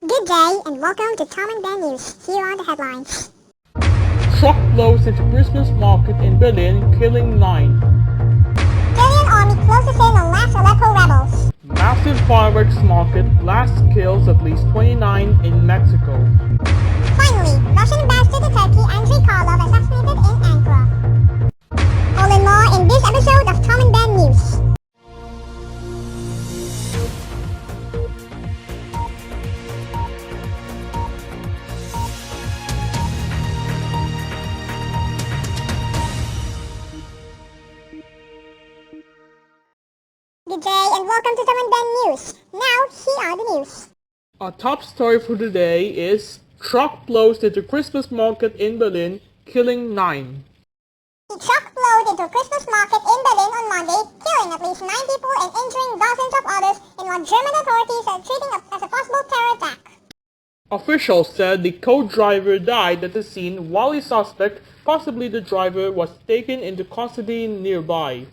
Good day and welcome to Tom and Ben News. Here are the headlines. Truck blows into Christmas market in Berlin, killing 9. Syrian army closes in on last Aleppo rebels. Massive fireworks market blast kills at least 29 in Mexico. Finally, Russian ambassador to Turkey Andrey Karlov assassinated in Ankara. All and more in this episode of Tom and Ben News. Good day and welcome to Tom and Ben News. Now, here are the news. Our top story for today is truck blows into Christmas market in Berlin, killing 9. The truck blowed into a Christmas market in Berlin on Monday, killing at least 9 people and injuring dozens of others in what German authorities are treating as a possible terror attack. Officials said the co-driver died at the scene while a suspect, possibly the driver, was taken into custody nearby.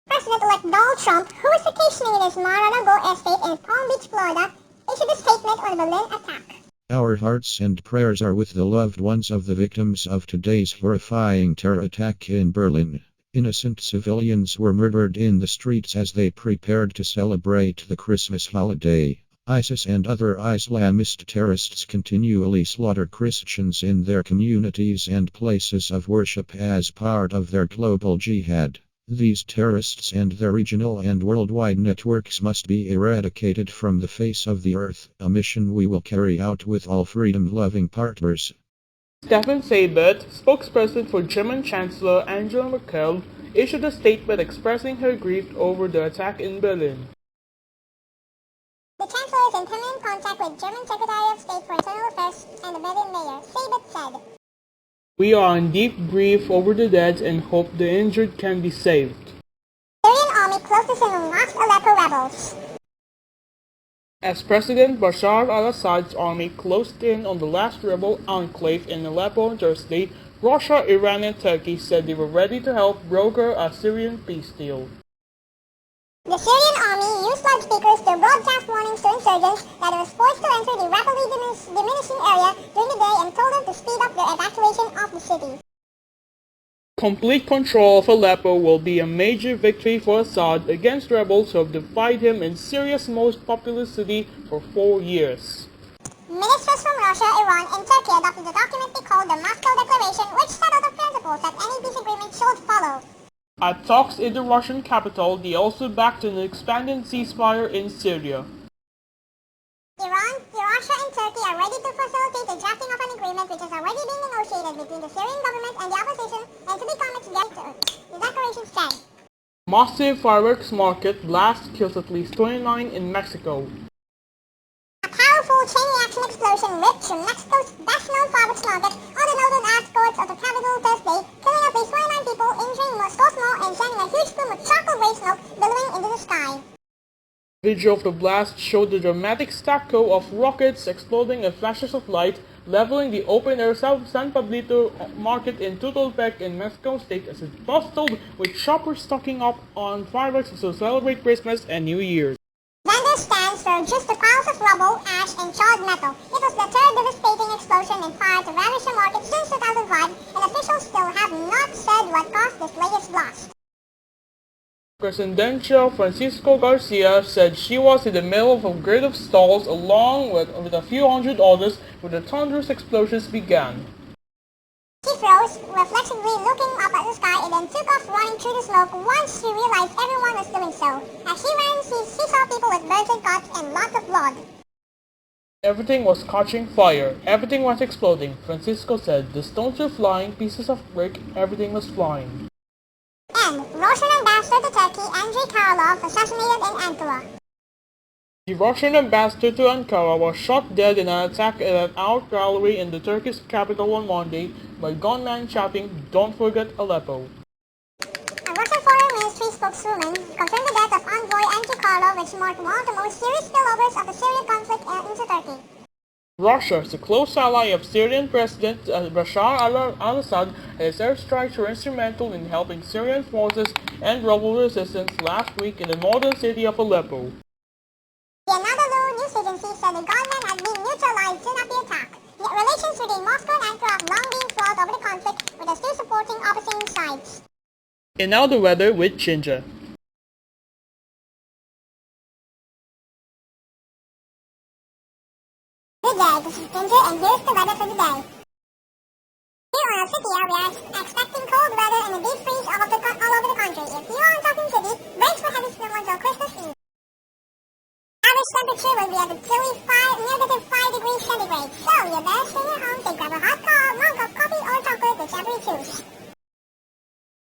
President-elect Donald Trump, who was vacationing in his Mar-a-Lago estate in Palm Beach, Florida, issued a statement on the Berlin attack. Our hearts and prayers are with the loved ones of the victims of today's horrifying terror attack in Berlin. Innocent civilians were murdered in the streets as they prepared to celebrate the Christmas holiday. ISIS and other Islamist terrorists continually slaughter Christians in their communities and places of worship as part of their global jihad. These terrorists and their regional and worldwide networks must be eradicated from the face of the earth, a mission we will carry out with all freedom-loving partners. Stefan Seibert, spokesperson for German Chancellor Angela Merkel, issued a statement expressing her grief over the attack in Berlin. The Chancellor is in permanent contact with German Secretary of State for Internal Affairs and the Berlin mayor, Seibert said. We are in deep grief over the dead and hope the injured can be saved. Syrian army closes in on last Aleppo rebels. As President Bashar al-Assad's army closed in on the last rebel enclave in Aleppo on Thursday, Russia, Iran and Turkey said they were ready to help broker a Syrian peace deal. The Syrian army used loudspeakers to broadcast warnings to insurgents that it was forced to enter the rapidly diminishing area during the day and told them to speed up their evacuation of the city. Complete control of Aleppo will be a major victory for Assad against rebels who have defied him in Syria's most populous city for 4 years. Ministers from Russia, Iran, and Turkey adopted a document they called the Moscow Declaration, which set out the principles that any peace agreement should follow. At talks in the Russian capital, they also backed an expanded ceasefire in Syria. Iran, Russia, and Turkey are ready to facilitate the drafting of an agreement which is already being negotiated between the Syrian government and the opposition and to become its guarantor, the declaration said. Massive fireworks market blast kills at least 29 in Mexico. A powerful chain reaction explosion ripped through Mexico's best-known fireworks market on the northern outskirts of the capital Thursday, killing at least 29 people, injuring Moscow's more, and sending a huge plume of charcoal gray smoke billowing into the sky. Video of the blast showed the dramatic staccato of rockets exploding and flashes of light, leveling the open-air San Pablito market in Tutoltepec in Mexico State as it bustled with shoppers stocking up on fireworks to celebrate Christmas and New Year's. Vendor stands were just the piles of rubble, ash, and charred metal. It was the third devastating explosion and fire to ravage the market since 2005, and officials still have not said what caused this latest blast. Presidential Francisco Garcia said she was in the middle of a grid of stalls along with a few hundred others when the thunderous explosions began. She froze, reflexively looking up at the sky, and then took off running through the smoke once she realized everyone was doing so. As she ran, she saw people with burns and cuts and lots of blood. Everything was catching fire. Everything was exploding, Francisco said. The stones were flying, pieces of brick, everything was flying. And Russian ambassador to Turkey Andrey Karlov assassinated in Ankara. The Russian ambassador to Ankara was shot dead in an attack at an art gallery in the Turkish capital on Monday by gunmen shouting, "Don't forget Aleppo." A Russian Foreign Ministry spokeswoman confirmed the death of envoy Andrey Karlov, which marked one of the most serious spillovers of the Syrian conflict into Turkey. Russia is a close ally of Syrian President Bashar al-Assad, and its airstrikes were instrumental in helping Syrian forces end rebel resistance last week in the northern city of Aleppo. The Anadolu news agency said the gunmen had been neutralized And now the weather with Chinja. Good day, this is Ginger, and here's the weather for the day. Here on Alphithia, we are expecting cold weather and a deep freeze all over the country. If you are in Talking City, brace for heavy snow until Christmas Eve. Average temperature will be at a chilly -5 degrees centigrade, so you better stay at home, so grab a hot mug of coffee or chocolate, whichever you choose.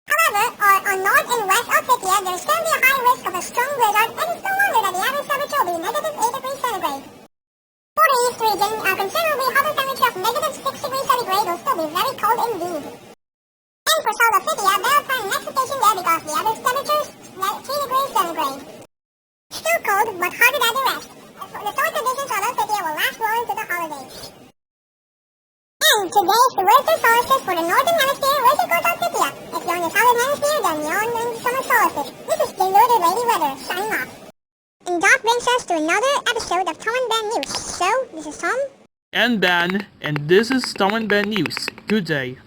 However, on north and west Alphithia, there is currently a high risk of a strong blizzard, and it's no wonder that the average temperature will be -8 degrees centigrade. For the east region, a considerably hotter temperature of -6 degrees centigrade will still be very cold indeed. And for South Alphithia, there are an expectation there because the average temperature is 3 degrees centigrade. Still cold, but hotter than the rest. The summer conditions on Alphithia will last well into the holidays. And today's winter solstice for the northern hemisphere was of course Alphithia. If you're in the southern hemisphere, then you're in the summer solstice. This is Ginger the Lady Weather, signing off. And that brings us to another episode of Tom and Ben News. So, this is Tom. And Ben, and this is Tom and Ben News. Good day.